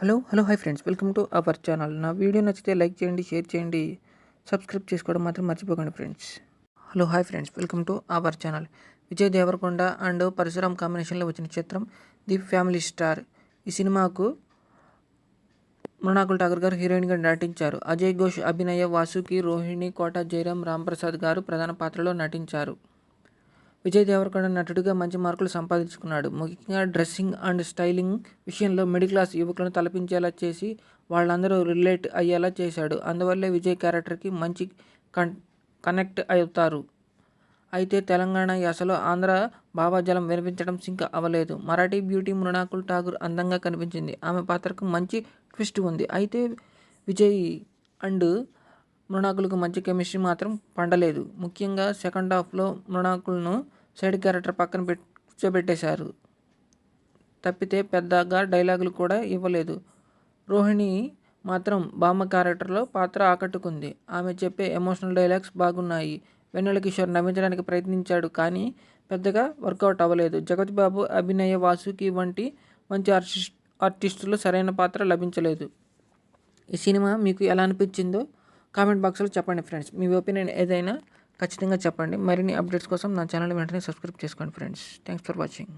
Hello hi friends, welcome to our channel. నా video నచ్చితే like చేయండి, షేర్ చేయండి, సబ్స్క్రైబ్ చేసుకోవడం మాత్రం మర్చిపోకండి friends. Hi friends, welcome to our channel. Vijay Deverakonda and Parasuram కాంబినేషన్లో వచ్చిన చిత్రం ది ఫ్యామిలీ స్టార్. ఈ సినిమాకు మృణాకుల్ ఠాకూర్ గారు హీరోయిన్గా నటించారు. అజయ్ ఘోష్ అభినయ, వాసుకి, రోహిణి, కోట జయరాం, రాంప్రసాద్ గారు ప్రధాన పాత్రలో నటించారు. విజయ్ దేవరకొండ నటుడిగా మంచి మార్కులు సంపాదించుకున్నాడు. ముఖ్యంగా డ్రెస్సింగ్ అండ్ స్టైలింగ్ విషయంలో మిడిల్ క్లాస్ యువకులను తలపించేలా చేసి వాళ్ళందరూ రిలేట్ అయ్యేలా చేశాడు. అందువల్లే విజయ్ క్యారెక్టర్కి మంచి కనెక్ట్ అవుతారు. అయితే తెలంగాణ యాసలో ఆంధ్ర భావజాలం వినిపించడం సింక్ అవ్వలేదు. మరాఠీ బ్యూటీ మృణాకుల్ ఠాకూర్ అందంగా కనిపించింది. ఆమె పాత్రకు మంచి ట్విస్ట్ ఉంది. అయితే విజయ్ అండ్ మృణాకుల్కు మంచి కెమిస్ట్రీ మాత్రం పండలేదు. ముఖ్యంగా సెకండ్ హాఫ్లో మృణాకుల్ను సైడ్ క్యారెక్టర్ పక్కన కూర్చోబెట్టేశారు. తప్పితే పెద్దగా డైలాగులు కూడా ఇవ్వలేదు. రోహిణి మాత్రం బామ్మ క్యారెక్టర్లో పాత్ర ఆకట్టుకుంది. ఆమె చెప్పే ఎమోషనల్ డైలాగ్స్ బాగున్నాయి. వెన్నెల కిషోర్ నవ్వించడానికి ప్రయత్నించాడు, కానీ పెద్దగా వర్కౌట్ అవ్వలేదు. జగపతి బాబు, అభినయ, వాసుకి వంటి మంచి ఆర్టిస్టులు సరైన పాత్ర లభించలేదు. ఈ సినిమా మీకు ఎలా అనిపించిందో కామెంట్ బాక్స్లో చెప్పండి ఫ్రెండ్స్. మీ ఒపీనియన్ ఏదైనా ఖచ్చితంగా చెప్పండి. మరిన్ని అప్డేట్స్ కోసం నా ఛానల్ వెంటనే సబ్స్క్రైబ్ చేసుకోండి ఫ్రెండ్స్. Thanks for watching.